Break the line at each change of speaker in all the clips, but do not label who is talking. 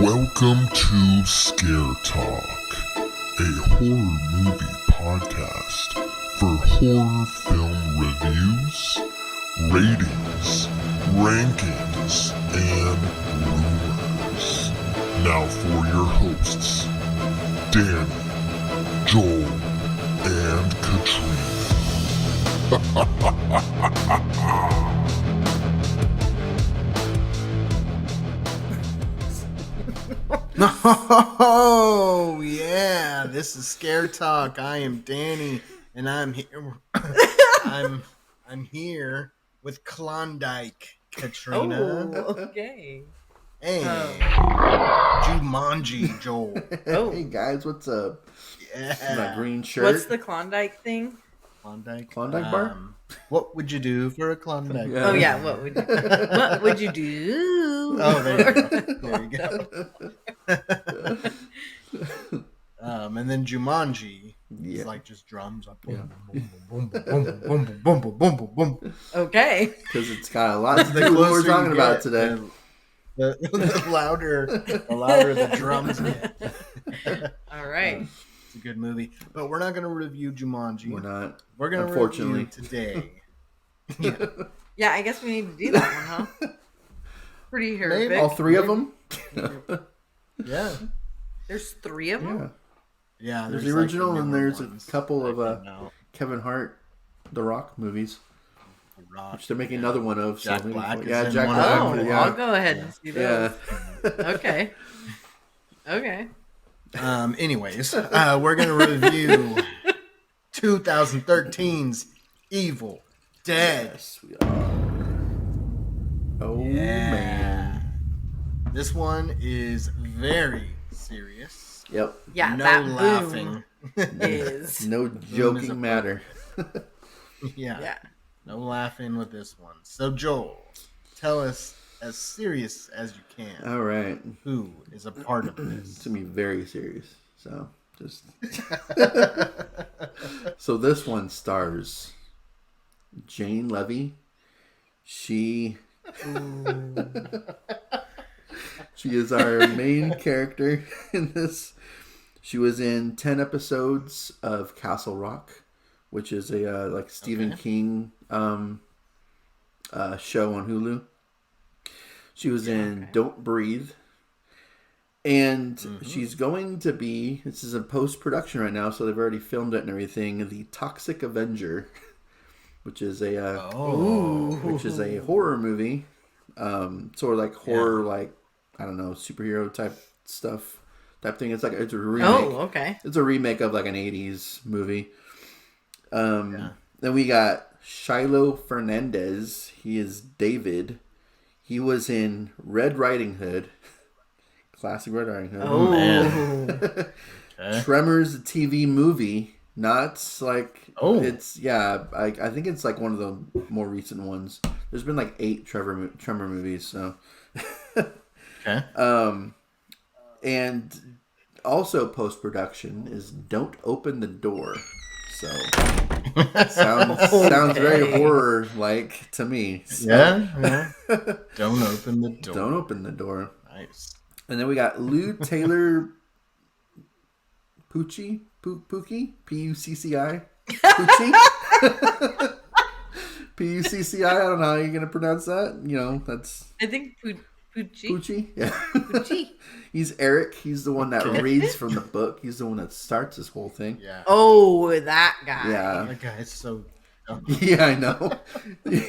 Welcome to Scare Talk, a horror movie podcast for horror film reviews, ratings, rankings, and rumors. Now for your hosts, Danny, Joel, and Katrina.
Oh yeah, this is Scare Talk. I am Danny, and I'm here. I'm here with Klondike, Katrina.
Oh, okay.
Hey, Jumanji, Joel.
Oh.
Hey guys, what's up?
Yeah.
My green shirt.
What's the Klondike thing?
Klondike
bar?
What would you do for a Klondike?
Yeah.
Oh yeah, what would you do?
Oh, there you go. And then Jumanji is like just drums. Like boom, boom, boom, boom, boom, boom, boom, boom, boom, boom, boom.
Okay.
Because it's got a lot to do with what we're talking about today.
The louder the drums get.
All right.
It's a good movie, but we're not going to review Jumanji.
We're not.
We're going to review today.
Yeah, I guess we need to do that one, huh? Pretty horrific.
All three of them?
Yeah.
There's three of them?
Yeah.
There's the original
like
and there's
ones.
a couple of Kevin Hart, The Rock movies. Which they're making another one of.
Jack
so
Black.
Jack
Black.
Oh,
Yeah.
I'll go ahead and see those.
Yeah.
Okay.
Anyways, we're going to review 2013's Evil Dead.
Yes, we are. Oh, man.
This one is very serious.
Yep.
Yeah,
no
that
laughing.
is.
No joking matter.
Yeah. No laughing with this one. So, Joel, tell us as serious as you can.
All right.
Who is a part of
It's
this?
going to be very serious. So, just... So, this one stars Jane Levy. She is our main character in this. She was in 10 episodes of Castle Rock, which is a Stephen King show on Hulu. She was in Don't Breathe. And she's going to be, this is in post-production right now, so they've already filmed it and everything, The Toxic Avenger, which is a horror movie. Sort of like horror, I don't know, superhero type stuff. Type thing. It's a remake.
Oh, okay.
It's a remake of like an 80s movie. Then we got Shiloh Fernandez. He is David. He was in Red Riding Hood. Classic Red Riding Hood.
Oh,
man. Okay.
Tremors TV movie. Not like it's I think it's like one of the more recent ones. There's been like 8 Tremor movies, so
Okay.
And also post-production is Don't Open the Door. So sounds very horror-like to me. So.
Yeah. Don't open the door.
Don't open the door.
Nice.
And then we got Lou Taylor Pucci? Pucci? P-U-C-C-I? Pucci? P-U-C-C-I? I don't know how you're going to pronounce that. You know, that's...
I think Pucci.
Pucci? Yeah.
Pucci.
He's Eric. He's the one that reads from the book. He's the one that starts this whole thing.
Yeah.
Oh, that guy.
Yeah.
That guy is so dumb.
Yeah, I know.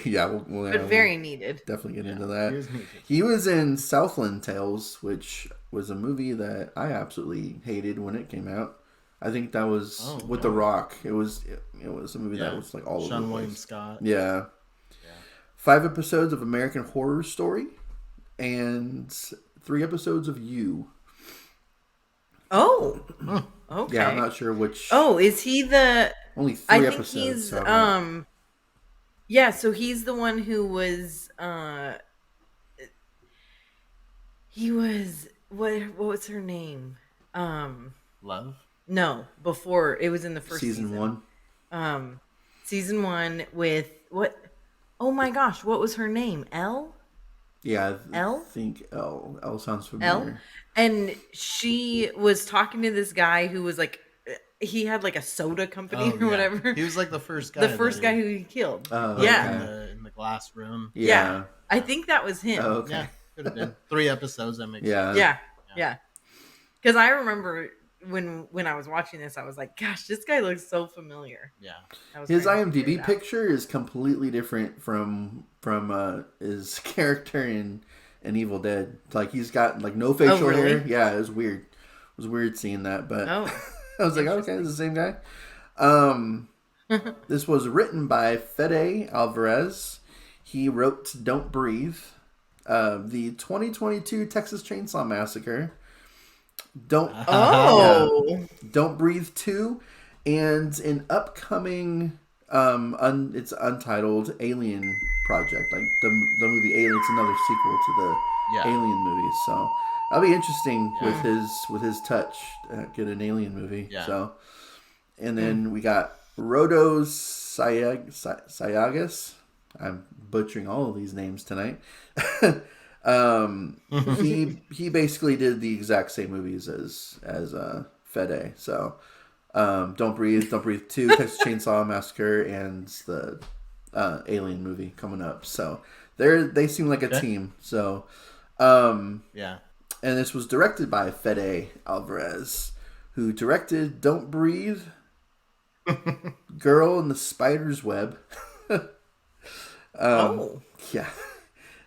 Yeah,
But very needed.
definitely get into that.
He is needed.
He was in Southland Tales, which was a movie that I absolutely hated when it came out. I think that was with The Rock. It was a movie that was like all over
Sean
the
William
place.
Scott.
Yeah. 5 episodes of American Horror Story and 3 episodes of You.
Oh. Okay.
Yeah, I'm not sure which.
Oh, is he the...
Only 3
I think
episodes.
he's
so
yeah, so he's the one who was he was what was her name?
Love?
No, before it was in the first season.
Season 1.
Season 1 with what? Oh my gosh, what was her name? Elle?
Yeah, I
Elle?
think Elle sounds
Elle,
familiar.
and she was talking to this guy who was like, he had like a soda company or whatever.
He was like the first guy.
The first guy who he killed.
Oh,
Yeah.
okay.
In the glass room.
Yeah. I think that was him.
Oh, okay.
Yeah, could have been 3 episodes. That makes
Yeah.
sense.
Yeah. Because I remember when I was watching this, I was like, "Gosh, this guy looks so familiar."
Yeah.
His IMDb picture is completely different from his character in Evil Dead. Like he's got like no facial hair. Yeah, it was weird. It was weird seeing that, but I was like, okay, it's the same guy. This was written by Fede Alvarez. He wrote "Don't Breathe," the 2022 Texas Chainsaw Massacre. Don't Breathe 2, and an upcoming it's untitled Alien project, like the movie Alien. It's another sequel to the Alien movie, so that'll be interesting with his touch. Get an Alien movie. So, and then we got Rodos Sayagas. I'm butchering all of these names tonight. He basically did the exact same movies as Fede. So Don't Breathe 2, Texas Chainsaw Massacre, and the Alien movie coming up. So they seem like a team. So and this was directed by Fede Alvarez, who directed Don't Breathe, Girl in the Spider's Web. Yeah.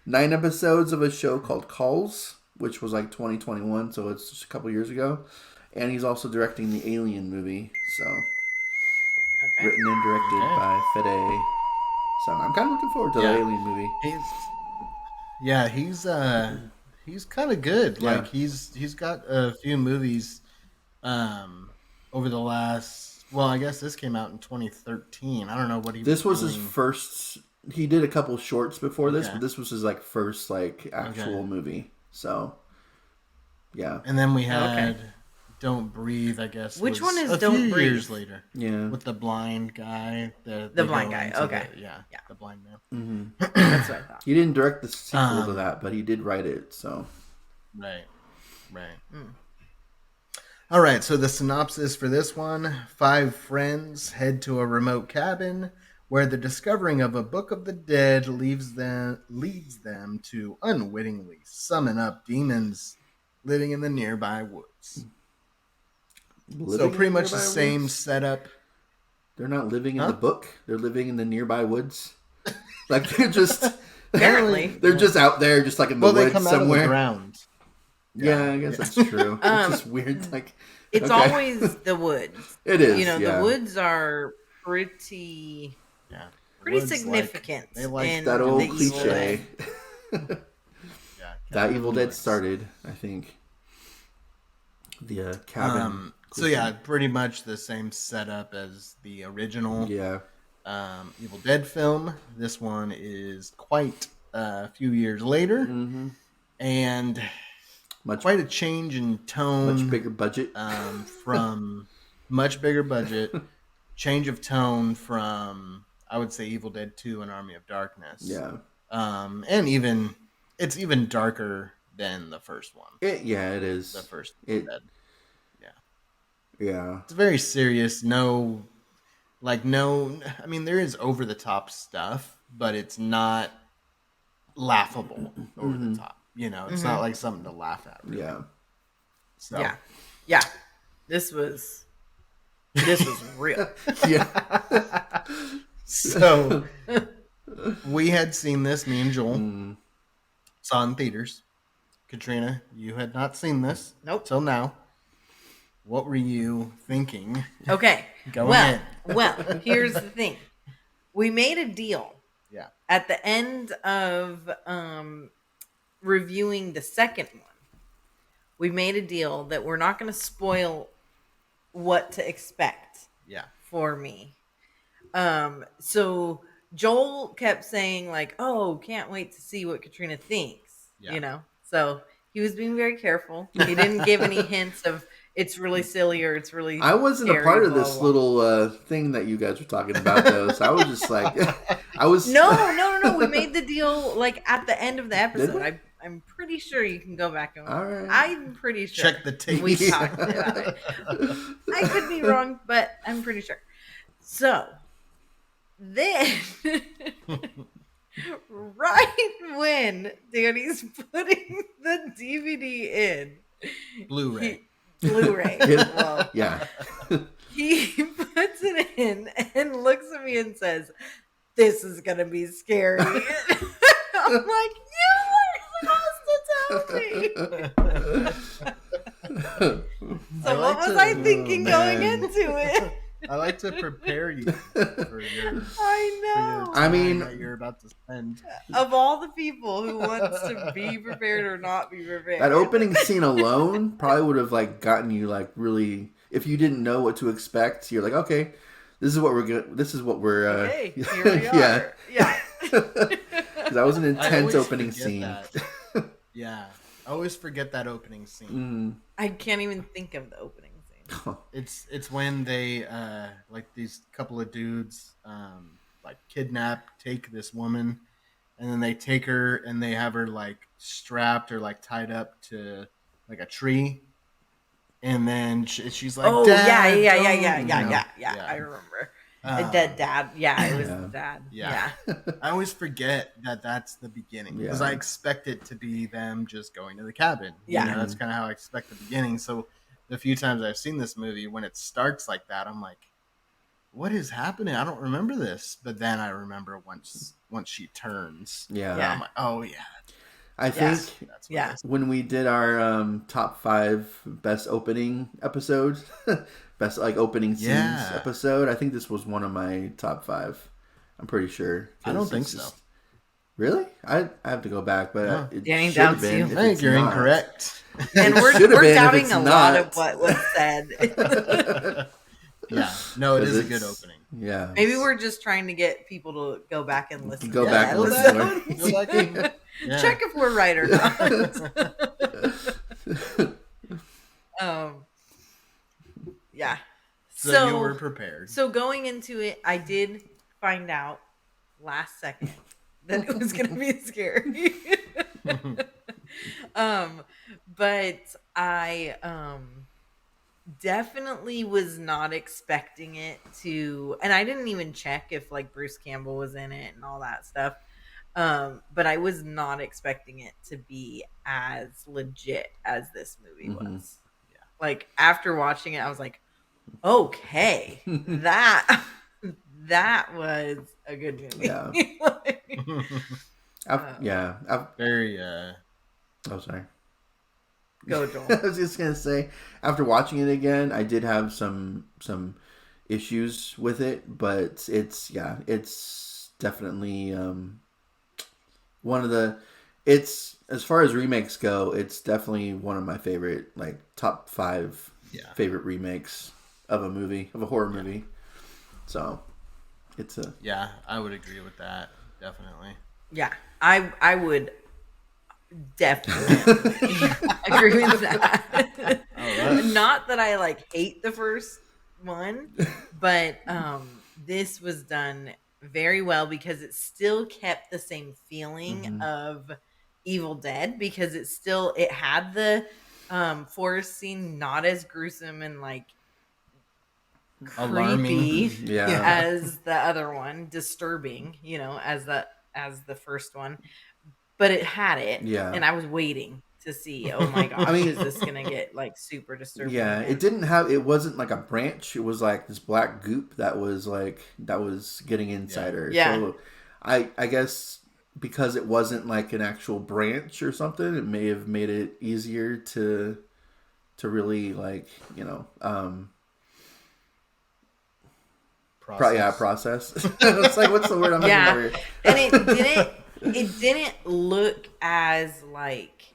9 episodes of a show called Calls, which was like 2021, so it's just a couple years ago. And he's also directing the Alien movie, so written and directed by Fede. So I'm kind of looking forward to the Alien movie.
He's kind of good.
Yeah.
Like he's got a few movies over the last. Well, I guess this came out in 2013. I don't know what he.
This was
doing.
his first. He did a couple shorts before this, but this was his like first like actual movie. So, yeah.
And then we had Don't Breathe. I guess.
Which one is
a
Don't
few
Breathe?
Years later.
Yeah.
With the blind guy.
The blind guy. Okay.
The blind man.
Mm-hmm.
That's what I thought.
He didn't direct the sequel to that, but he did write it. So.
Right. All right, so the synopsis for this one: 5 friends head to a remote cabin where the discovering of a book of the dead leads them to unwittingly summon up demons living in the nearby woods. So pretty much the same setup.
They're not living in the book. They're living in the nearby woods. Like they're just
apparently
they're just out there, just like in the woods
they come
somewhere.
Out of the ground.
Yeah, I guess that's true. It's just weird. Like
it's always the woods.
It is.
You know, the woods are pretty significant.
They like
that old cliche. That Evil Dead started, I think. The cabin.
So yeah, pretty much the same setup as the original. Evil Dead film. This one is quite a few years later, and quite a change in tone.
Much bigger budget.
From much bigger budget. Change of tone from, I would say, Evil Dead 2 and Army of Darkness.
Yeah.
And it's even darker than the first one.
It is.
The first Dead.
Yeah.
It's very serious. I mean, there is over the top stuff, but it's not laughable over the top. You know, it's not like something to laugh at. Really.
Yeah.
So.
Yeah. This was real.
Yeah. So we had seen this, me and Joel saw in theaters. Katrina, you had not seen this.
Nope.
Till now. What were you thinking?
Okay.
Go ahead.
Well, here's the thing. We made a deal.
Yeah.
At the end of reviewing the second one, we made a deal that we're not going to spoil what to expect.
Yeah.
For me. So Joel kept saying like, "Oh, can't wait to see what Katrina thinks." Yeah. You know. So he was being very careful. He didn't give any hints of, it's really silly or it's really
I wasn't a
scary,
part of
blah,
this
blah.
little thing that you guys were talking about, though. So I was just like, I was.
No. We made the deal like at the end of the
Did we?
episode. I'm pretty sure you can go back and
All right.
I'm pretty sure.
Check the tape.
We talked about it. I could be wrong, but I'm pretty sure. So then, right when Danny's putting the DVD in,
Blu-ray.
Blu-ray. Well,
Yeah.
he puts it in and looks at me and says, "This is gonna be scary." I'm like, "You were supposed to tell me." So what was I thinking going into it?
I like to prepare you for your.
I know.
I mean-
that you're about to spend.
Of all the people who wants to be prepared or not be prepared,
That opening scene alone probably would have like gotten you like really. If you didn't know what to expect, you're like, okay, this is what we're good. This is what we're.
Okay, here we are.
Yeah.
Yeah.
That was an
I
intense
always
opening
forget
scene.
that. Yeah, I always forget that opening scene.
I can't even think of the opening scene.
It's when they like these couple of dudes like take this woman, and then they take her and they have her like strapped or like tied up to like a tree, and then she's like,
Oh
Dad,
yeah.
don't," you know?
I remember.
Um,
Dead dad. Yeah, it was
Yeah.
the dad.
Yeah. I always forget that that's the beginning because
Yeah.
I expect it to be them just going to the cabin.
Yeah.
You know, that's kind of how I expect the beginning. So the few times I've seen this movie, when it starts like that, I'm like, what is happening? I don't remember this. But then I remember once she turns.
Yeah.
Yeah.
I'm like, oh yeah.
I
Yes.
think
That's what
Yeah.
it is.
when we did our top 5 best opening episode, best like opening scenes
Yeah.
episode, I think this was one of my top 5. I'm pretty sure.
I don't
'Cause
think
it's
so.
just- Really? I have to go back, but
No.
it
Danny
should have
doubts
been.
you.
if
I think
it's
you're
not.
incorrect.
And
It
we're
should have been if
doubting
it's
a lot
not.
of what was said.
Yeah. No, it
'Cause
is a good
it's-
opening.
Yeah.
Maybe we're just trying to get people to go back and listen.
Go
to
back
that
and listen to
episode.
it.
Go back and- Yeah.
Check if we're right or not. Yeah.
So you were prepared.
So going into it, I did find out last second that it was gonna be scary. But I definitely was not expecting it to, and I didn't even check if like Bruce Campbell was in it and all that stuff. But I was not expecting it to be as legit as this movie
Mhm.
was. Yeah. Like after watching it, I was like, okay, that was a good movie.
Yeah.
Like,
Very
oh, sorry.
go Joel.
I was just gonna say, after watching it again, I did have some issues with it, but it's definitely one of the. It's, as far as remakes go, it's definitely one of my favorite, like top 5 favorite remakes of a horror movie. So it's a
yeah, I would agree with that. Definitely.
Yeah, I would definitely agree with that.
right.
Not that I like hate the first one, but this was done very well because it still kept the same feeling of Evil Dead, because it had the forest scene, not as gruesome and like
Alarming.
creepy
Yeah.
as the other one, disturbing, as the first one, but it had it.
Yeah.
And I was waiting to see, oh my gosh,
I mean-
is this gonna get like super disturbing?
Yeah,
again?
it wasn't like a branch. It was like this black goop that was getting inside her.
Yeah.
So I guess because it wasn't like an actual branch or something, it may have made it easier to really like, process. It's like, what's the word I'm looking
Yeah.
for here?
And it didn't look as like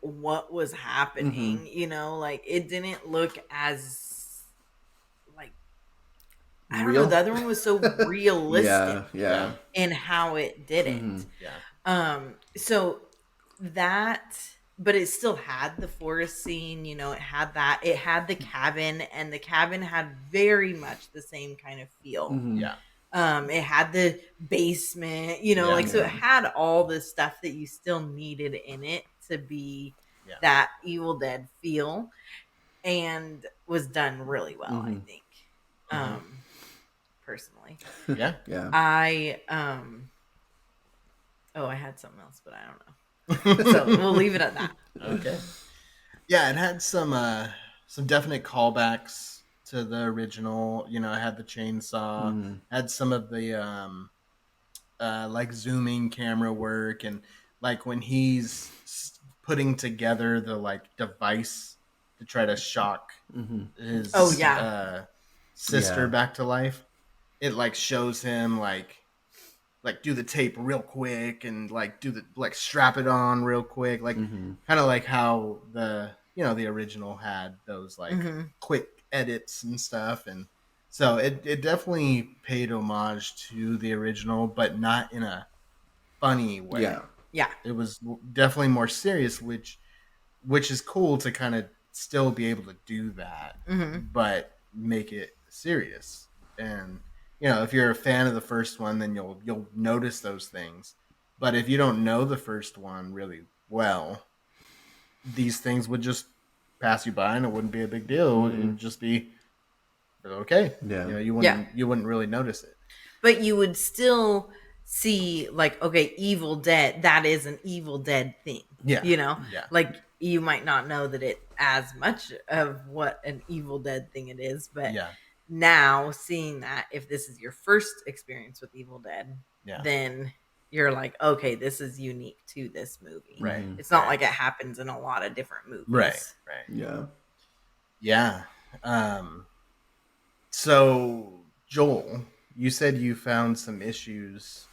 what was happening, like it didn't look as like, I don't know,
Real?
the other one was so realistic
Yeah.
in how it did it.
Mhm.
Yeah.
So that but it still had the forest scene, you know, it had the cabin, and the cabin had very much the same kind of feel.
Mhm.
Yeah.
It had the basement, you know,
Yeah.
like, so it
Yeah.
had all the stuff that you still needed in it to be
Yeah.
that Evil Dead feel, and was done really well, I
Mhm.
think.
Mhm.
Personally.
Yeah.
Yeah.
I I had something else, but I don't know. So we'll leave it at that.
Okay. Yeah, it had some definite callbacks to the original. You know, it had the chainsaw,
Mhm.
had some of the like zooming camera work, and like when he's putting together the like device to try to shock
Mhm.
Oh
his
yeah.
sister
Yeah.
back to life. It like shows him like do the tape real quick and like do the like strap it on real quick, like
Mhm.
kind of like how the the original had those like
Hmm.
quick edits and stuff. And so it definitely paid homage to the original, but not in a funny way.
Yeah.
Yeah.
It was definitely more serious, which is cool to kind of still be able to do that,
Hmm.
but make it serious. And if you're a fan of the first one, then you'll notice those things. But if you don't know the first one really well, these things would just pass you by, and it wouldn't be a big deal. It
Mhm.
would just be okay.
Yeah.
You
Yeah.
wouldn't really notice it.
But you would still see, like, okay, Evil Dead, that is an Evil Dead thing.
Yeah,
You know?
yeah,
Like, you might not know that it as much of what an Evil Dead thing it is, but
yeah,
now seeing that, if this is your first experience with Evil Dead,
yeah.
then you're like, okay, this is unique to this movie.
Right,
Mhm.
It's not
right,
like it happens in a lot of different movies.
right, right.
Yeah.
Yeah. Um, So, Joel, you said you found some issues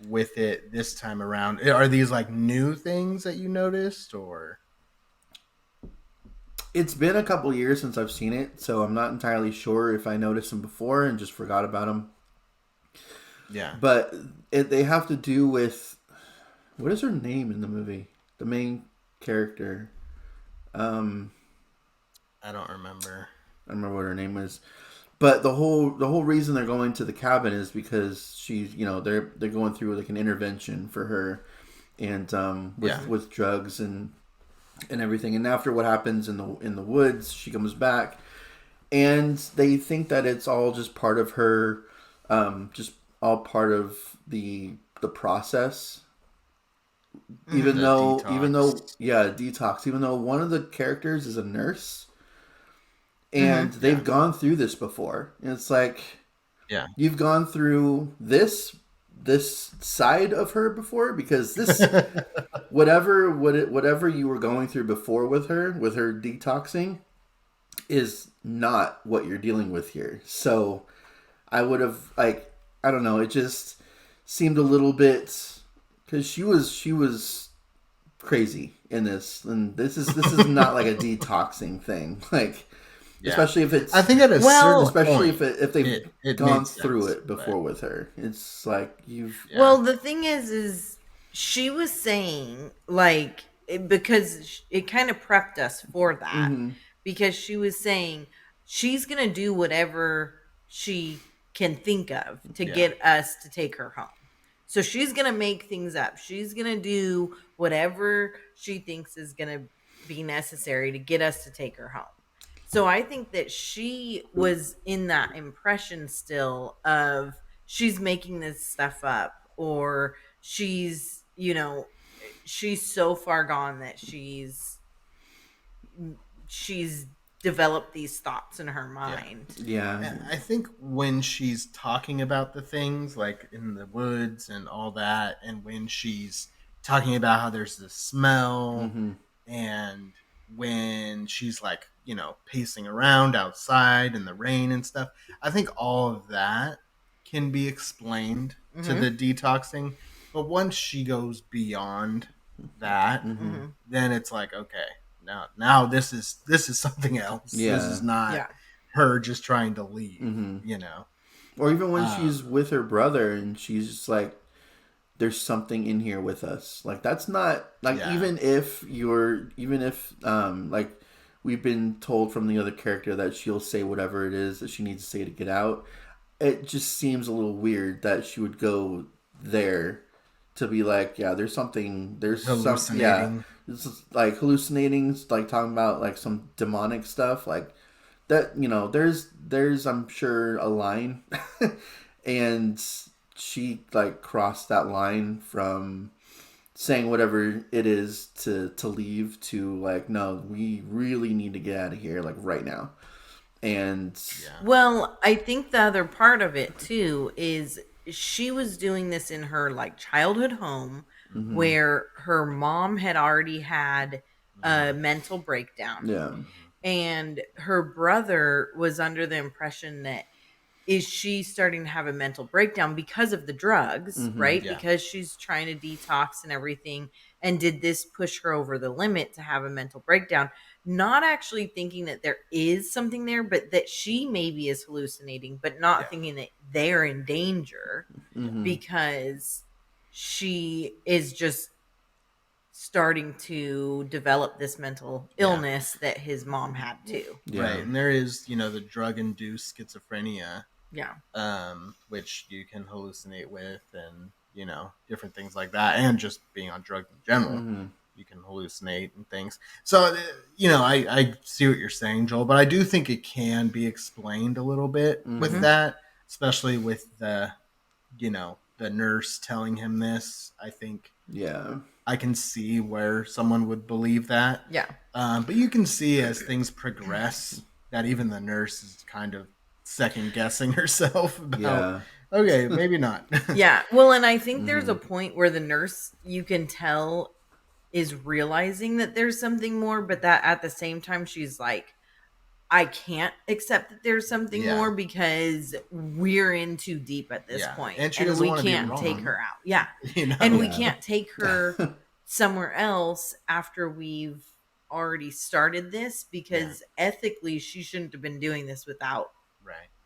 with it this time around. Are these like new things that you noticed, or?
It's been a couple years since I've seen it, so I'm not entirely sure if I noticed them before and just forgot about them.
Yeah,
But they have to do with what is her name in the movie? The main character. Um,
I don't remember.
I don't remember what her name is. But the whole reason they're going to the cabin is because she's they're going through like an intervention for her, and
Yeah,
with drugs and everything. And after what happens in the woods, she comes back, and they think that it's all just part of her, just all part of the process. Even
Mhm.
the
though,
detox.
yeah, detox. Even though one of the characters is a nurse, and
Mhm.
they've
Yeah,
gone through this before, and it's like
yeah,
you've gone through this side of her before, because this whatever you were going through before with her detoxing is not what you're dealing with here. So I would have, like, I don't know, it just seemed a little bit, because she was crazy in this, and this is not like a detoxing thing, like,
yeah.
especially if it's
I think at a certain
Well,
especially
point,
if they've
it
gone
made
through
sense,
it
but
before with her. It's like you've
yeah,
well, the thing is she was saying, like, because it kind of prepped us for that,
mm-hmm,
because she was saying she's gonna do whatever she can think of to
yeah,
get us to take her home. So she's gonna make things up. She's gonna do whatever she thinks is gonna be necessary to get us to take her home. So I think that she was in that impression still of she's making this stuff up, or she's so far gone that she's developed these thoughts in her
yeah.
mind.
yeah,
I think when she's talking about the things like in the woods and all that, and when she's talking about how there's this smell,
mm-hmm,
and when she's like, pacing around outside in the rain and stuff, I think all of that can be explained to
Mm-hmm.
the detoxing. But once she goes beyond that,
mm-hmm,
Mm-hmm.
then it's like, okay, now this is something else. This is
yeah,
not
Yeah.
her just trying to leave,
mm-hmm.
you know.
Or even when she's
Um,
with her brother and she's just like there's something in here with us. Like that's not like
Yeah.
even if like we've been told from the other character that she'll say whatever it is that she needs to say to get out. It just seems a little weird that she would go there to be like, yeah, there's
Hallucinating.
this is like hallucinating, like talking about like some demonic stuff, like that. There's I'm sure a line, and she like crossed that line from saying whatever it is to leave to like, no, we really need to get out of here like right now. And
Well, I think the other part of it too is she was doing this in her like childhood home where her mom had already had a mental breakdown
yeah,
and her brother was under the impression that is she starting to have a mental breakdown because of the drugs, right?
Yeah.
Because she's trying to detox and everything. And did this push her over the limit to have a mental breakdown? Not actually thinking that there is something there, but that she maybe is hallucinating, but not thinking that they're in danger because she is just starting to develop this mental illness that his mom had too.
yeah.
Right. And there is, the drug-induced schizophrenia,
Yeah.
which you can hallucinate with, and different things like that, and just being on drugs in general, you can hallucinate and things. So I see what you're saying, Joel, but I do think it can be explained a little bit with that, especially with the nurse telling him this. I think
Yeah.
I can see where someone would believe that.
Yeah.
But you can see as things progress that even the nurse is kind of second guessing herself about,
Yeah.
okay, maybe not.
Yeah. Well, and I think there's a point where the nurse, you can tell, is realizing that there's something more, but that at the same time, she's like, I can't accept that there's something more because we're in too deep at this point.
And she doesn't
we
want to be
can't take
wrong.
her out. Yeah.
You know?
And we can't take her somewhere else after we've already started this because ethically she shouldn't have been doing this without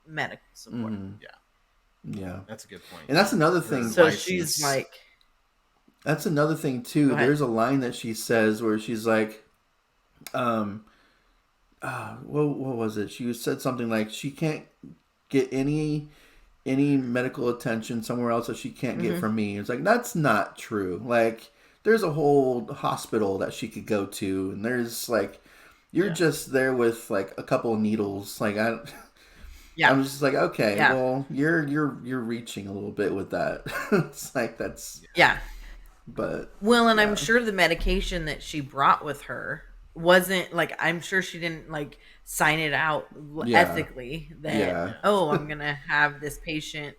medical support.
Yeah.
That's a good point.
And that's another thing.
So she's like,
that's another thing too. There's a line that she says where she's like, what was it? She said something like she can't get any medical attention somewhere else that she can't get from me. It's like, that's not true. Like, there's a whole hospital that she could go to, and there's like, you're just there with like a couple of needles. Like, I'm just like, okay, well, you're reaching a little bit with that. It's like, that's but
well, and I'm sure the medication that she brought with her wasn't like, I'm sure she didn't like sign it out ethically that I'm gonna have this patient,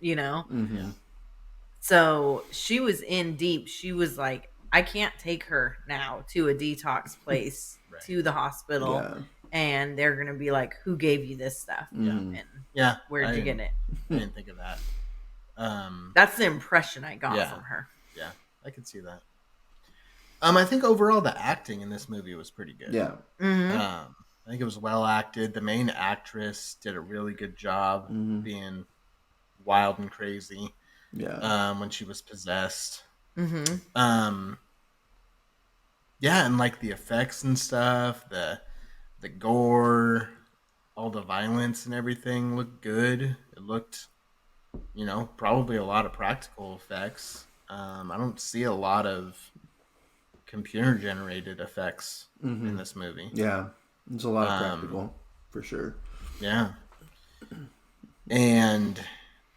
so she was in deep. She was like, I can't take her now to a detox place to the hospital and they're gonna be like, who gave you this stuff? And where'd you get it?
I didn't think of that.
That's the impression I got from her.
Yeah, I could see that. I think overall the acting in this movie was pretty good.
Yeah.
I think it was well acted. The main actress did a really good job being wild and crazy.
Yeah.
When she was possessed. And like the effects and stuff, the gore, all the violence and everything looked good. It looked, probably a lot of practical effects. I don't see a lot of computer generated effects in this movie.
Yeah, there's a lot of practical for sure.
Yeah, and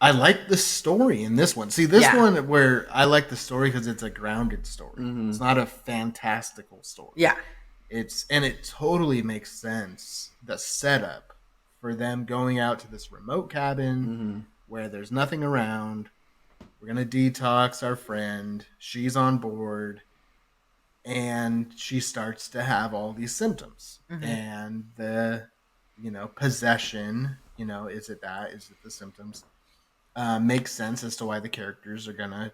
I like the story in this one. See, this one where I like the story because it's a grounded story. It's not a fantastical story.
Yeah,
and it totally makes sense. The setup for them going out to this remote cabin where there's nothing around. We're gonna detox our friend. She's on board. And she starts to have all these symptoms. And the, possession, is it that? Is it the symptoms? Makes sense as to why the characters are going to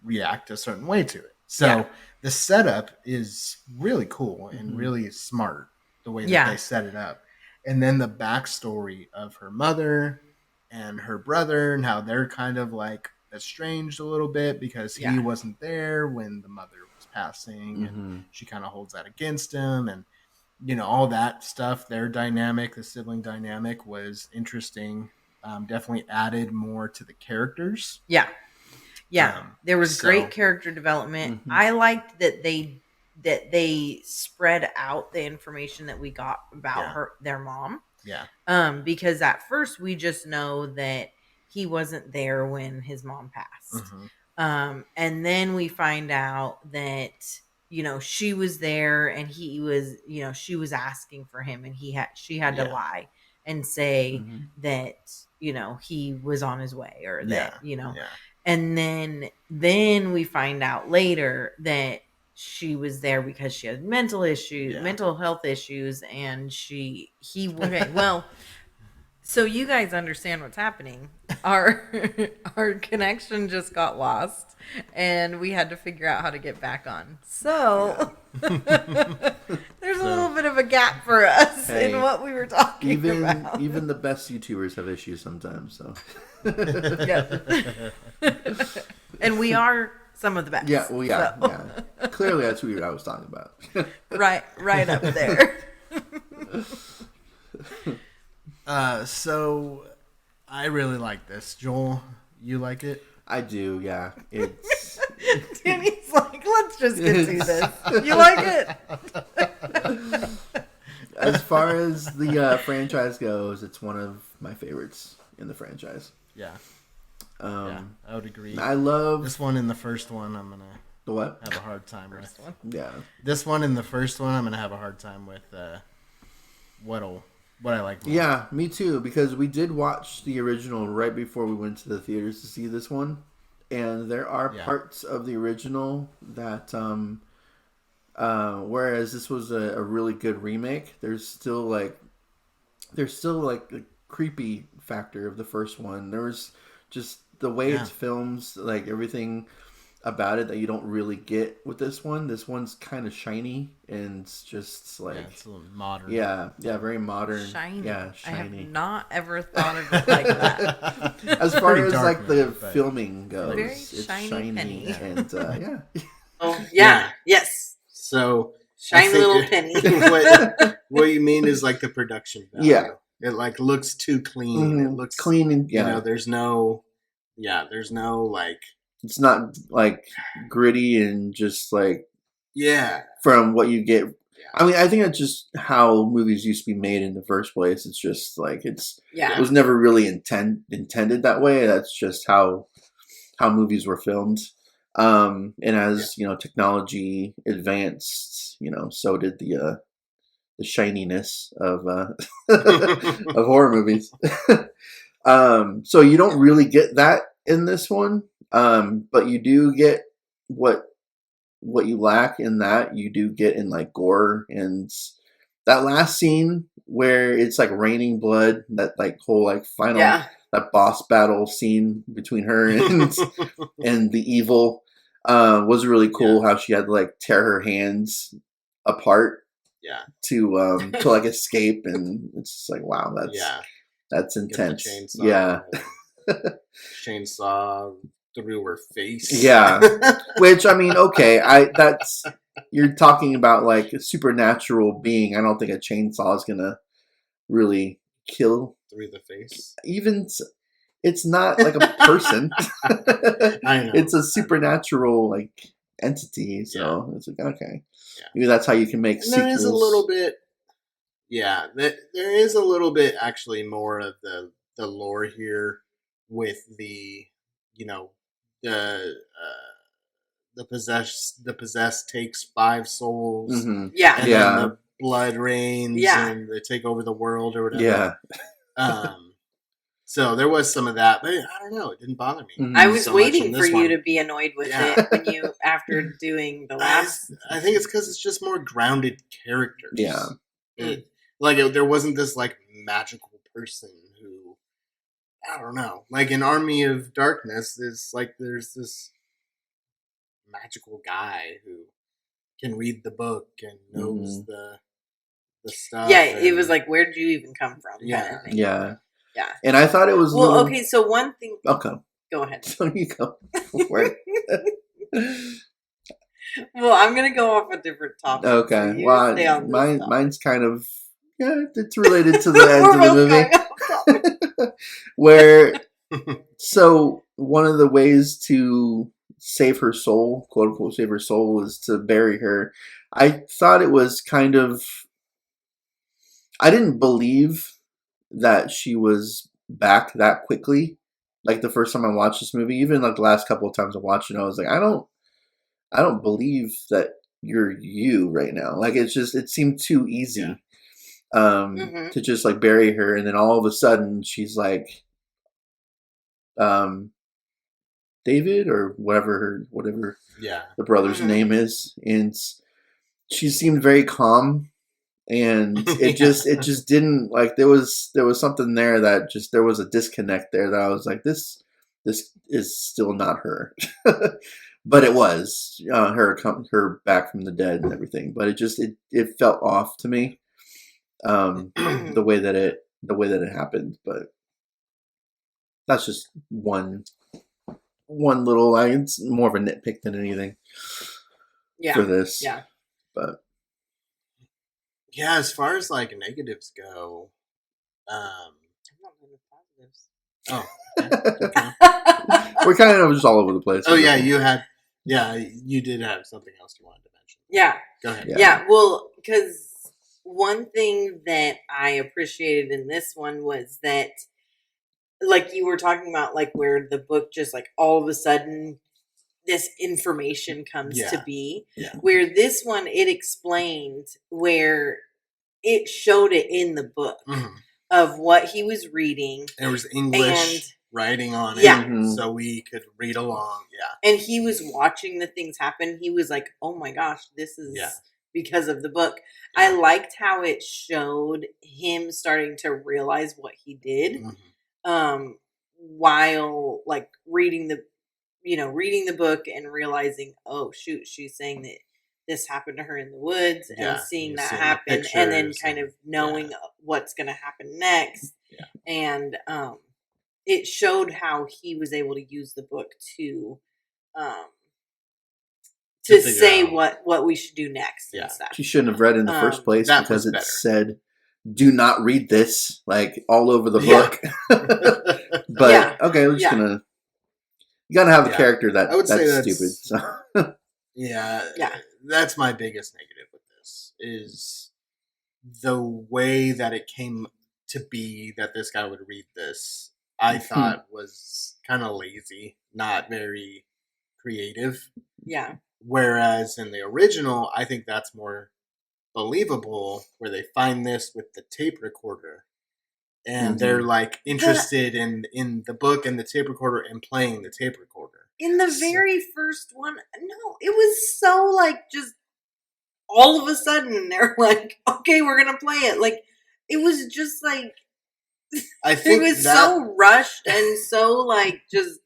react a certain way to it. So the setup is really cool and really smart, the way that they set it up. And then the backstory of her mother and her brother and how they're kind of like estranged a little bit because he wasn't there when the mother was passing, and she kind of holds that against him, and all that stuff. Their dynamic, the sibling dynamic, was interesting. Definitely added more to the characters.
Yeah. There was great character development. I liked that they spread out the information that we got about their mom. Because at first we just know that he wasn't there when his mom passed. And then we find out that she was there, and he was, she was asking for him, and she had to lie and say that he was on his way, or that and then we find out later that she was there because she had mental health issues, and well, so you guys understand what's happening. Our connection just got lost, and we had to figure out how to get back on. So there's a little bit of a gap for us in what we were talking about.
Even the best YouTubers have issues sometimes. So
and we are some of the best.
Yeah, well, yeah. Clearly, that's who I was talking about.
right up there.
So I really like this. Joel, you like it?
I do, yeah. It's
Danny's like, let's just get to this. You like it?
As far as the franchise goes, it's one of my favorites in the franchise.
Yeah. I would agree.
I love
this one. In the first one, I'm gonna have a hard time with.
Yeah.
This one in the first one, I'm gonna have a hard time with. What I like more.
Yeah, me too, because we did watch the original right before we went to the theaters to see this one, and there are parts of the original that whereas this was a really good remake, there's still like a creepy factor of the first one. There was just the way it's filmed, like everything about it that you don't really get with this one. This one's kind of shiny, and it's just like
it's a little modern.
Yeah, very modern.
Shiny.
Yeah, shiny.
I have not ever thought of it like that.
As far as like
movie,
the filming goes,
very
it's
shiny penny.
and
Oh yeah, yes.
So
shiny little penny.
what you mean is like the production value.
Yeah.
It like looks too clean. It looks
clean, and
there's no like.
It's not like gritty and just like from what you get. I mean, I think that's just how movies used to be made in the first place. It's just like it was never really intended that way. That's just how movies were filmed. And as technology advanced, so did the shininess of of horror movies. So you don't really get that in this one. But you do get what you lack in that. You do get in like gore, and that last scene where it's like raining blood, that like whole like final that boss battle scene between her and the evil was really cool. How she had to like tear her hands apart to like escape, and it's just like, wow, that's intense.
Chainsaw through her face.
Yeah. Which, I mean, okay, you're talking about like a supernatural being. I don't think a chainsaw is gonna really kill
through the face.
Even it's not like a person.
I know.
It's a supernatural like entity. So it's like, okay, maybe that's how you can make.
There is a little bit. Yeah, there is a little bit actually more of the lore here with the the possessed takes 5 souls.
Mm-hmm.
Yeah.
And then the blood rains and they take over the world or whatever.
Yeah.
So there was some of that, but I don't know, it didn't bother me.
Mm-hmm. I was waiting for you to be annoyed with it when you after doing the last.
I think it's because it's just more grounded characters.
Yeah.
There wasn't this like magical person who, I don't know, like in Army of Darkness, there's this magical guy who can read the book and knows the stuff.
Yeah, it was like, where did you even come from?
Yeah.
Yeah.
And I thought it was
okay. So one thing.
Okay.
Go ahead.
So you go for it.
Well, I'm gonna go off a different topic.
Okay.
So you
Well,
stay on this topic.
mine's kind of it's related to the end
We're
of the
both
movie.
going off topic.
Where so one of the ways to save her soul, quote unquote, save her soul, was to bury her. I thought it was kind of. I didn't believe that she was back that quickly. Like the first time I watched this movie, even like the last couple of times I watched it, I was like, I don't believe that you're you right now. Like it seemed too easy to just like bury her, and then all of a sudden she's like, David or whatever the brother's name is, and she seemed very calm. And it just didn't, like, there was something there that just, there was a disconnect there that I was like, this is still not her. But it was her back from the dead and everything, but it felt off to me, the way that it happened. But that's just one little, it's more of a nitpick than anything for this.
Yeah.
But
yeah, as far as like negatives go,
I'm not going with positives.
okay.
we're kind of just all over the place.
Oh yeah, you did have something else you wanted to mention.
Yeah.
Go ahead.
Yeah, well, because one thing that I appreciated in this one was that, like you were talking about, like where the book just like all of a sudden this information comes to be.
Yeah.
Where this one, it explained where it showed it in the book of what he was reading.
There was English writing on it, so we could read along. Yeah.
And he was watching the things happen. He was like, oh my gosh, this is because of the book. Yeah. I liked how it showed him starting to realize what he did while like reading the book and realizing, oh shoot, she's saying that this happened to her in the woods, and seeing that happen, and then kind of knowing what's going to happen next. Yeah. And it showed how he was able to use the book to say what we should do next and stuff.
She shouldn't have read in the first place because it said, do not read this, like all over the book. But okay, we're just gonna, you gotta have a character that's stupid. So.
Yeah. That's my biggest negative with this, is the way that it came to be that this guy would read this. I thought was kind of lazy, not very creative.
Yeah.
Whereas in the original, I think that's more believable, where they find this with the tape recorder, and they're like interested in the book and the tape recorder and playing the tape recorder.
In the very first one, no, it was so like just all of a sudden they're like, okay, we're gonna play it. Like it was just like,
I think
it was so rushed and so like just,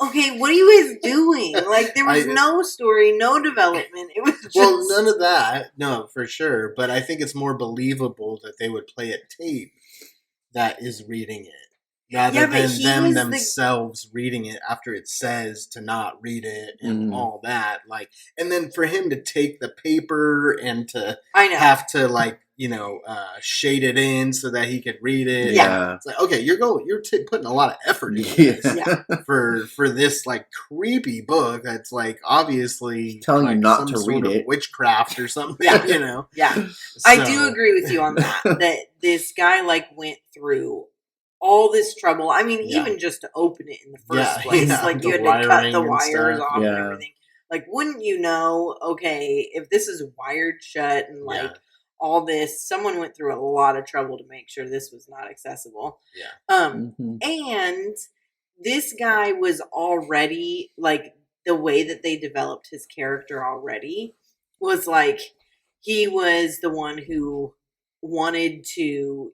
okay, what are you guys doing? Like there was no story, no development. It was just...
Well, none of that, no, for sure. But I think it's more believable that they would play a tape that is reading it, rather than them themselves reading it after it says to not read it and all that. Like, and then for him to take the paper and to have to like, shade it in so that he could read it.
Yeah.
It's like, okay, you're putting a lot of effort into this for this like creepy book that's like obviously
telling
like
you not to read it,
witchcraft or something.
Yeah. So, I do agree with you on that this guy like went through all this trouble. I mean, even just to open it in the first place, like you had to cut the wires off and everything. Like, wouldn't you know, okay, if this is wired shut and like all this, someone went through a lot of trouble to make sure this was not accessible. Yeah. And this guy was already like, the way that they developed his character already was like, he was the one who wanted to,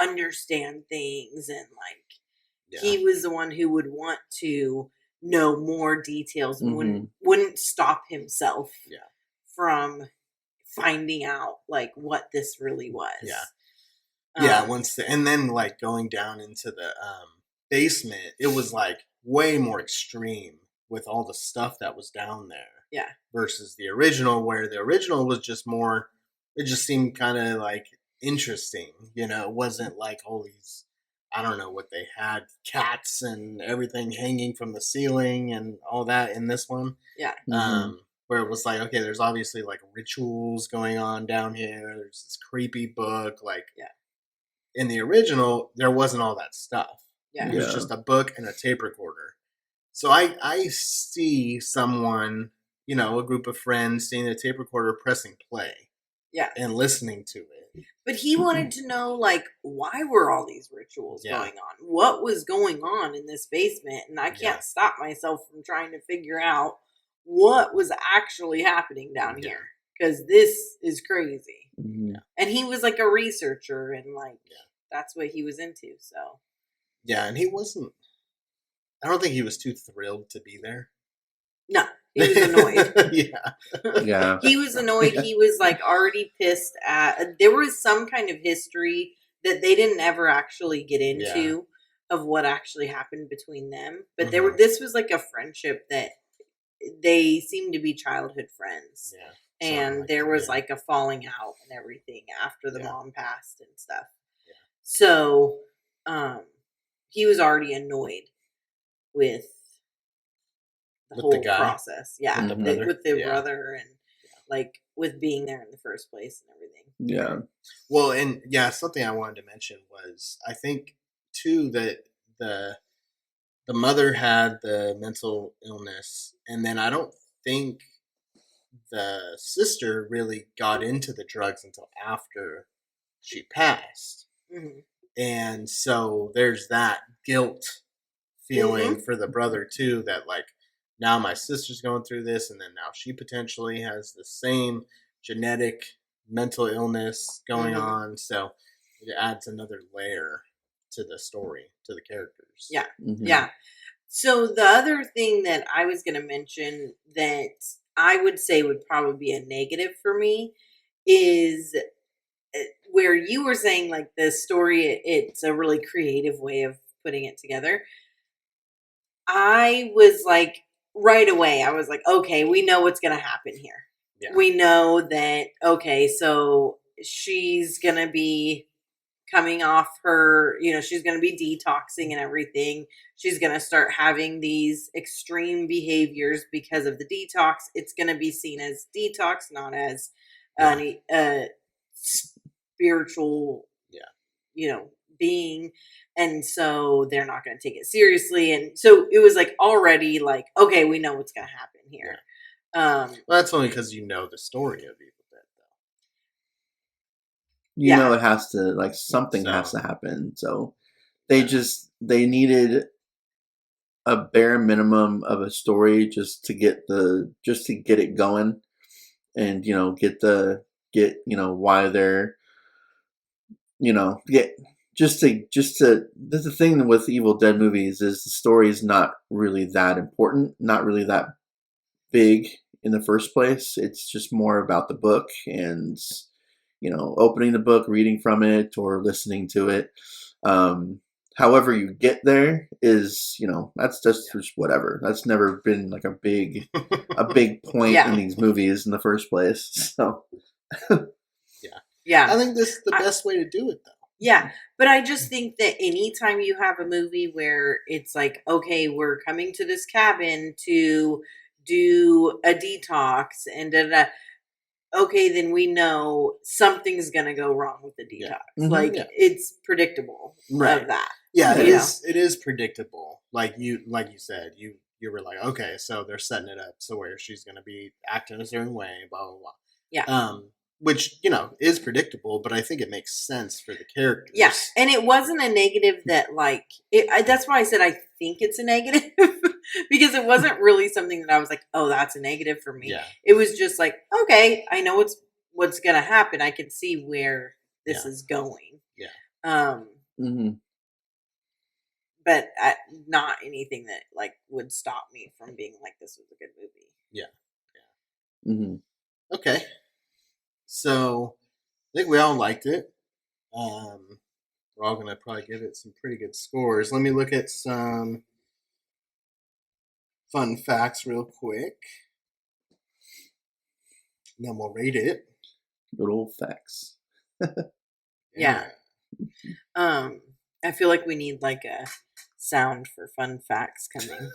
understand things, and like he was the one who would want to know more details and wouldn't stop himself from finding out like what this really was.
And then like going down into basement, it was like way more extreme with all the stuff that was down there.
Yeah.
Versus the original, where the original was just more, it just seemed kind of like interesting. It wasn't like all these, I don't know what they had, cats and everything hanging from the ceiling and all that in this one.
Yeah.
Where it was like, okay, there's obviously like rituals going on down here. There's this creepy book. Like, in the original, there wasn't all that stuff.
Yeah.
It was just a book and a tape recorder. So I see someone, a group of friends seeing a tape recorder pressing play.
Yeah.
And listening to it.
But he wanted to know, like, why were all these rituals going on? What was going on in this basement? And I can't stop myself from trying to figure out what was actually happening down here. Because this is crazy.
Mm-hmm.
And he was like a researcher and like, that's what he was into. So.
Yeah, and he wasn't, I don't think he was too thrilled to be there.
No, he was annoyed.
Yeah.
He was annoyed. He was like already pissed at, there was some kind of history that they didn't ever actually get into of what actually happened between them. But this was like a friendship that they seemed to be childhood friends.
Yeah.
And there was like a falling out and everything after the mom passed and stuff.
Yeah.
So, he was already annoyed with the whole process. Yeah. With the brother and like with being there in the first place and everything.
Yeah.
Well, and something I wanted to mention was, I think too that the mother had the mental illness, and then I don't think the sister really got into the drugs until after she passed.
Mm-hmm.
And so there's that guilt feeling for the brother too, that like, now my sister's going through this, and then now she potentially has the same genetic mental illness going on. So it adds another layer to the story, to the characters.
Yeah. Mm-hmm. Yeah. So the other thing that I was going to mention that I would say would probably be a negative for me is where you were saying like the story, it's a really creative way of putting it together. I was like, right away, I was like, okay, we know what's going to happen here. Yeah. We know that, okay, so she's going to be coming off her, she's going to be detoxing and everything. She's going to start having these extreme behaviors because of the detox. It's going to be seen as detox, not as spiritual, being. And so they're not going to take it seriously. And so it was like already like, okay, we know what's going to happen here.
Yeah. Well, that's only because you know the story of Evil Dead, though.
You know it has to, like, something has to happen. So they needed a bare minimum of a story just to get it going, and get why they're just to the thing with Evil Dead movies is the story is not really that important, not really that big in the first place. It's just more about the book and opening the book, reading from it, or listening to it. However you get there is, that's just whatever. That's never been like a big point in these movies in the first place. So
yeah, I think this is the best way to do it, though.
Yeah, but I just think that anytime you have a movie where it's like, okay, we're coming to this cabin to do a detox and okay, then we know something's going to go wrong with the detox. Mm-hmm. It's predictable of that.
Yeah, it is predictable. Like you said, you were like, okay, so they're setting it up so where she's going to be acting a certain way, blah, blah, blah.
Yeah.
Which, is predictable, but I think it makes sense for the characters.
Yeah, and it wasn't a negative that, like, that's why I said I think it's a negative, because it wasn't really something that I was like, oh, that's a negative for me. Yeah. It was just like, okay, I know what's going to happen. I can see where this is going.
Yeah.
But not anything that, like, would stop me from being like, this was a good movie.
Yeah. Yeah. Mm-hmm. Okay. So, I think we all liked it. we're all gonna probably give it some pretty good scores. Let me look at some fun facts real quick, and then we'll rate it.
Good old facts.
Yeah. I feel like we need like a sound for fun facts coming,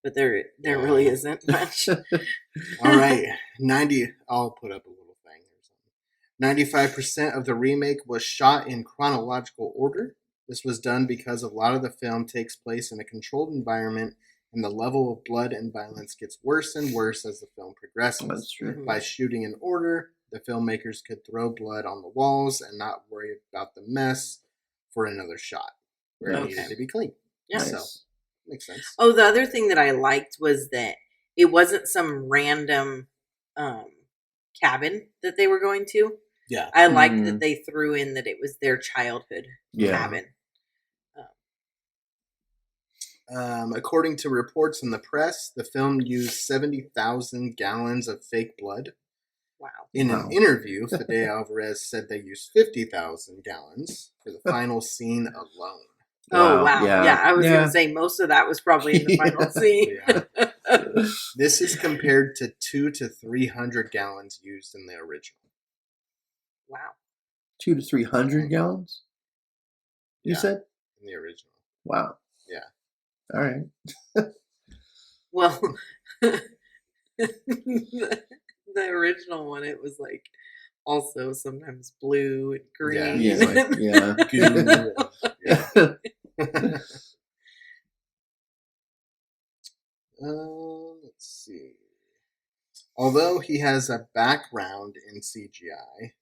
but there really isn't much.
All right, 90. I'll put up a little thing or something. 95% of the remake was shot in chronological order. This was done because a lot of the film takes place in a controlled environment, and the level of blood and violence gets worse and worse as the film progresses.
That's true.
By shooting in order, the filmmakers could throw blood on the walls and not worry about the mess for another shot where it needed to be clean.
Yeah.
So, makes sense.
Oh, the other thing that I liked was that it wasn't some random cabin that they were going to.
Yeah.
I liked that they threw in that it was their childhood cabin.
According to reports in the press, the film used 70,000 gallons of fake blood.
Wow.
In an interview, Fede Alvarez said they used 50,000 gallons for the final scene alone.
Oh, wow. Yeah, I was going to say most of that was probably in the final scene.
This is compared to 200 to 300 gallons used in the original.
Wow.
200 to 300 gallons? You said?
In the original.
Wow.
Yeah.
All right.
Well, the original one, it was like also sometimes blue and green.
Yeah.
Let's see. Although he has a background in CGI,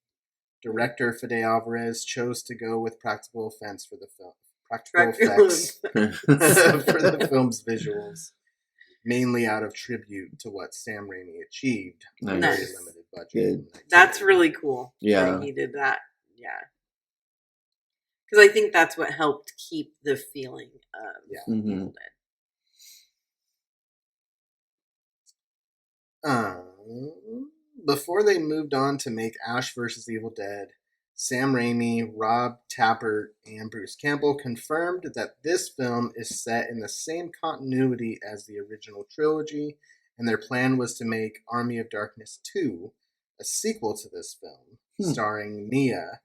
director Fede Alvarez chose to go with practical effects for the film. Practical effects for the film's visuals, mainly out of tribute to what Sam Raimi achieved on a very limited budget.
That's really cool.
Yeah,
that he did that. Yeah, because I think that's what helped keep the feeling of Evil Dead.
Before they moved on to make Ash vs. Evil Dead, Sam Raimi, Rob Tapert, and Bruce Campbell confirmed that this film is set in the same continuity as the original trilogy, and their plan was to make Army of Darkness 2, a sequel to this film, starring Mia,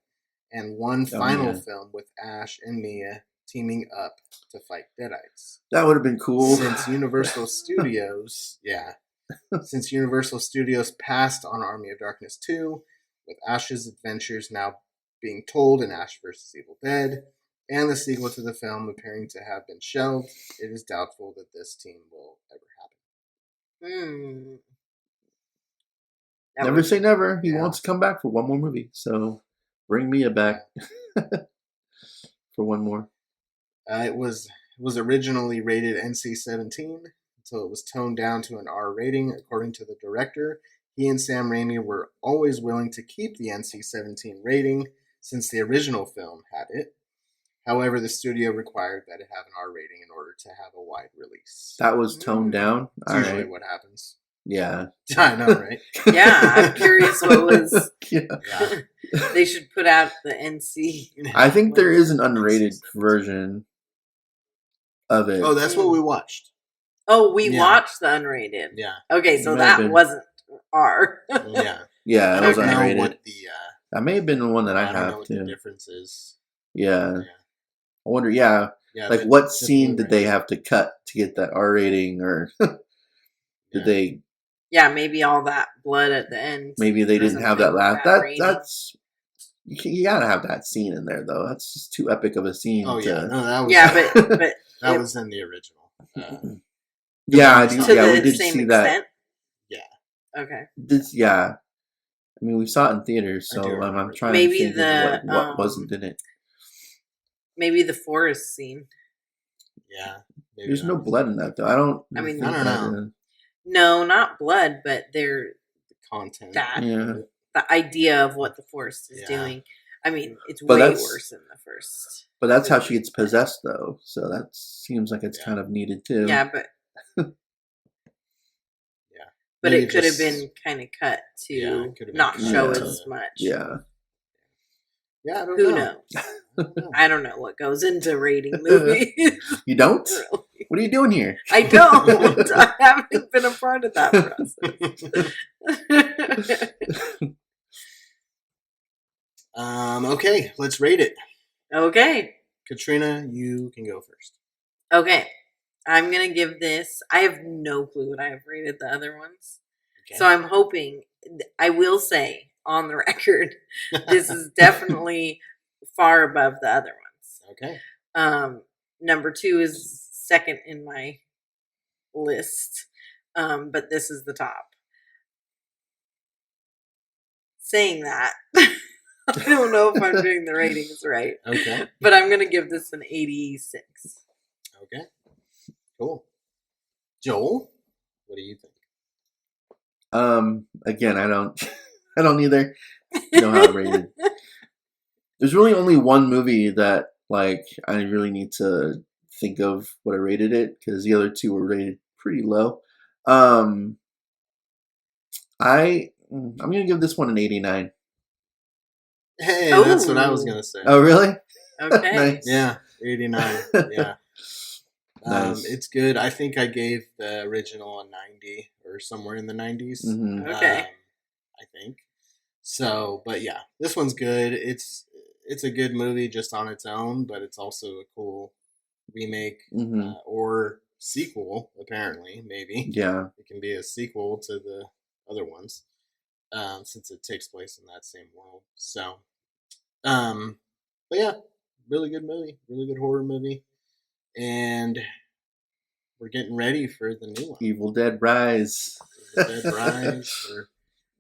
and one final film with Ash and Mia teaming up to fight Deadites.
That would have been cool.
Since Universal Studios, since Universal Studios passed on Army of Darkness 2, with Ash's adventures now being told in Ash vs. Evil Dead, and the sequel to the film appearing to have been shelved, it is doubtful that this team will ever happen.
Never say never. He wants to come back for one more movie, so bring Mia back for one more.
It was originally rated NC-17 until it was toned down to an R rating, according to the director. He and Sam Raimi were always willing to keep the NC-17 rating since the original film had it. However, the studio required that it have an R rating in order to have a wide release.
That was toned down?
That's usually what happens.
Yeah.
I know, right?
Yeah, I'm curious what was... They should put out the NC.
I think there is an unrated version of it.
Oh, that's what we watched.
Oh, we watched the unrated.
Yeah.
Okay, so that wasn't R.
Yeah, it was unrated.
What
that may have been the one that I
don't
have
know what
too.
The difference is.
Yeah. I wonder. Yeah. Like, what scene did they have to cut to get that R rating, or did they?
Yeah, maybe all that blood at the end.
Maybe they didn't have that last. That's you gotta have that scene in there, though. That's just too epic of a scene.
Oh yeah, no, that was
but
that was in the original.
Yeah, I do.
To
we
the
did
same
see
extent?
that.
Yeah. Okay.
I mean, we saw it in theaters, so I'm trying
maybe
to think of what wasn't in it.
Maybe the forest scene.
Yeah.
There's no blood in that, though. I don't
know.
No, not blood, but
the content.
The idea of what the forest is doing. I mean, it's way worse than the first.
But that's how she gets possessed, though. So that seems like it's kind of needed, too.
Yeah, but... But it could have been kind of cut to not show as much.
Yeah.
Yeah, I don't
Who
know.
knows? I don't know what goes into rating movies.
You don't?
Really.
What are you doing here?
I don't. I haven't been a part of that process.
Okay, let's rate it.
Okay.
Katrina, you can go first.
Okay. I'm going to give this. I have no clue what I have rated the other ones.
Okay.
So I'm hoping, I will say on the record, this is definitely far above the other ones.
Okay.
Number 2 is second in my list, but this is the top. Saying that, I don't know if I'm doing the ratings right.
Okay.
But I'm going to give this an 86.
Okay. Cool. Joel, what do you think?
Again, I don't either know how to rate it. There's really only one movie that like I really need to think of what I rated it, because the other two were rated pretty low. I'm gonna give this one an 89.
Hey, that's what I was
Ooh.
gonna say.
Oh, really?
Okay.
Nice.
Yeah, 89. Yeah.
Nice.
It's good. I think I gave the original a 90 or somewhere in the 90s.
Mhm.
Okay.
I think. So, but yeah, this one's good. It's a good movie just on its own, but it's also a cool remake
Mhm.
or sequel, apparently, maybe.
Yeah.
It can be a sequel to the other ones, since it takes place in that same world. So, but yeah, really good movie, really good horror movie, and we're getting ready for the new one,
Evil Dead Rise.
Evil Dead Rise.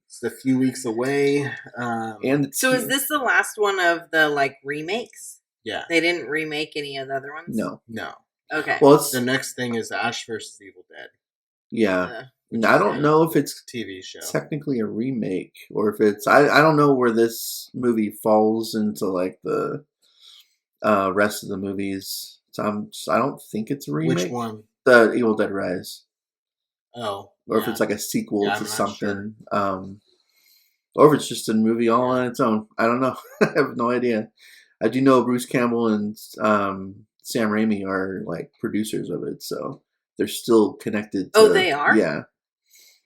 It's a few weeks away.
And
So is this the last one of the like remakes?
Yeah.
They didn't remake any of the other ones?
No.
Okay.
Well, it's
The next thing is Ash vs. Evil Dead.
yeah.
which
I
is
don't
a
know if it's
TV show.
technically a remake or if it's I don't know where this movie falls into like the rest of the movies. So I don't think it's a remake.
Which one?
The Evil Dead Rise.
Oh.
Or if
yeah.
it's like a sequel
Yeah,
to
I'm not
something. Or if it's just a movie all on its own. I don't know. I have no idea. I do know Bruce Campbell and Sam Raimi are like producers of it, so they're still connected to,
Oh, they are?
Yeah.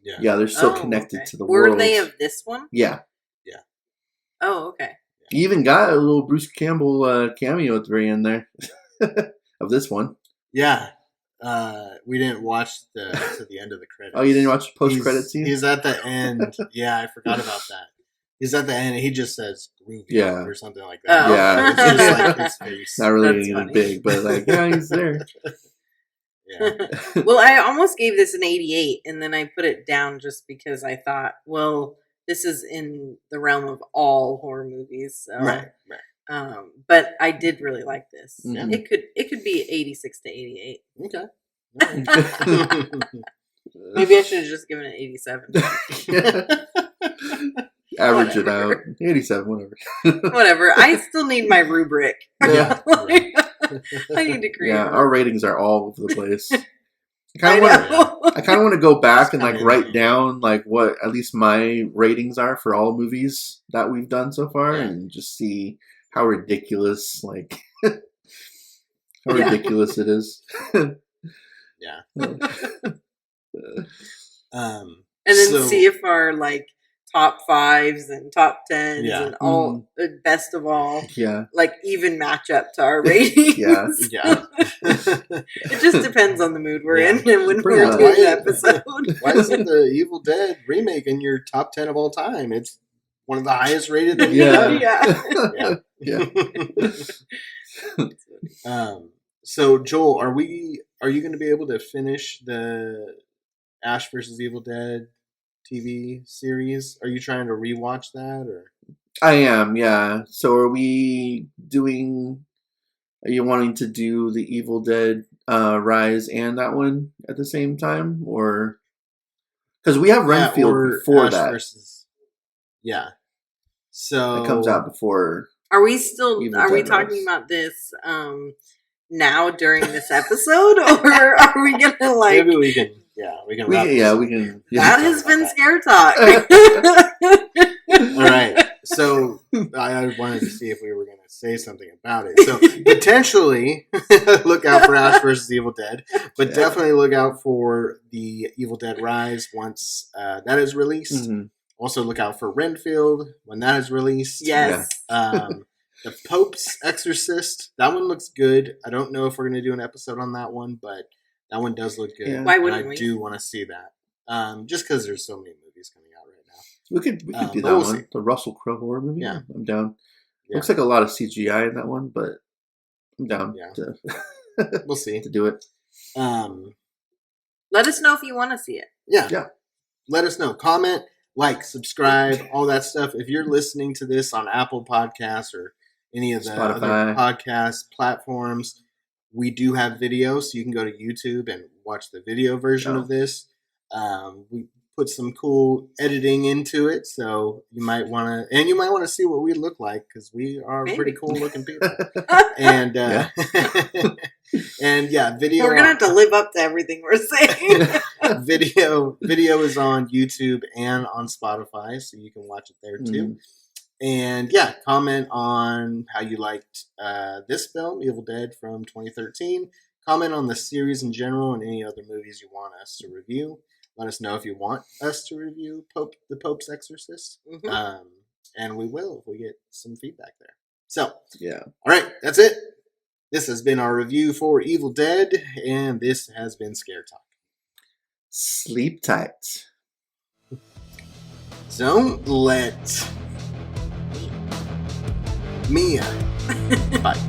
Yeah.
Yeah, they're still
Oh,
connected
okay.
to the
Were
world.
they of this one?
Yeah.
Oh, okay.
You even got a little Bruce Campbell cameo at the very end there of this one.
Yeah. We didn't watch to the end of the credits.
Oh, you didn't watch the post-credit scene?
He's at the end. Yeah, I forgot about that. He's at the end and he just says groovy
Yeah.
or something like that.
Oh.
Yeah.
It's just like his face.
Not really
That's
anything
funny.
big, but like, yeah, he's there.
Yeah.
Well, I almost gave this an 88, and then I put it down just because I thought, well, this is in the realm of all horror movies. So.
Right.
But I did really like this.
Mhm.
It could be 86 to 88.
Okay.
Maybe I should have just given it 87.
Average it
Whatever.
out. 87, whatever.
Whatever. I still need my rubric.
Yeah.
I need to create.
Yeah,
one.
our ratings are all over the place. I
I
kind of want
know.
I kind of want to go back and like
Kinda
write
neat.
down like what at least my ratings are for all movies that we've done so far,
Yeah.
and just see how ridiculous how
Yeah.
ridiculous it is.
Yeah.
And then
so-
see if our like top 5s and top 10s
Yeah.
and all best of all
Yeah,
like even match up to our ratings.
Yeah.
Yeah.
It just depends on the mood we're
Yeah.
in and when
Pretty
we're
much.
doing the episode.
Why isn't the Evil Dead remake in your top 10 of all time? It's one of the highest rated that we
yeah,
have.
yeah.
So Joel, are you going to be able to finish the Ash versus Evil Dead TV series? Are you trying to rewatch that or?
I am, yeah. So are you wanting to do the Evil Dead Rise and that one at the same time, or because we have Renfield
or
before
Ash
that?
Yeah. So
It comes out before.
Are we still
Evil
are we
Dead
talking
Rise.
about this now during this episode or are we gonna like
maybe we can wrap this up.
We can.
that has been Scare Talk.
All right. So I wanted to see if we were going to say something about it. So potentially look out for Ash vs. Evil Dead, but definitely look out for the Evil Dead Rise once that is released.
Mm-hmm.
Also look out for Renfield when that is released.
Yes.
The Pope's Exorcist, that one looks good. I don't know if we're going to do an episode on that one, but that one does look good.
Yeah.
Why
and
wouldn't
I
we?
do want to see that. Just because there's so many movies coming out right now.
We could do
but
that
we'll
one.
see.
The Russell Crowe horror movie.
Yeah.
I'm down.
Yeah.
Looks like a lot of CGI in that one, but I'm down
We'll see.
to do it.
Let us know if you want to see it.
Yeah. Let us know. Comment, like, subscribe, all that stuff. If you're listening to this on Apple Podcasts or any of the other
Spotify.
podcast platforms, we do have video, so you can go to YouTube and watch the video version of this. We put some cool editing into it, so you might want to see what we look like, because we are pretty cool looking people. And and video.
We're gonna have to live up to everything we're saying.
Video is on YouTube and on Spotify, so you can watch it there too. And comment on how you liked this film, Evil Dead from 2013. Comment on the series in general and any other movies you want us to review. Let us know if you want us to review the Pope's Exorcist.
Mm-hmm.
And we will if we get some feedback there. So,
all
right, that's it. This has been our review for Evil Dead, and this has been Scare Talk.
Sleep tight.
Don't let Mia bite.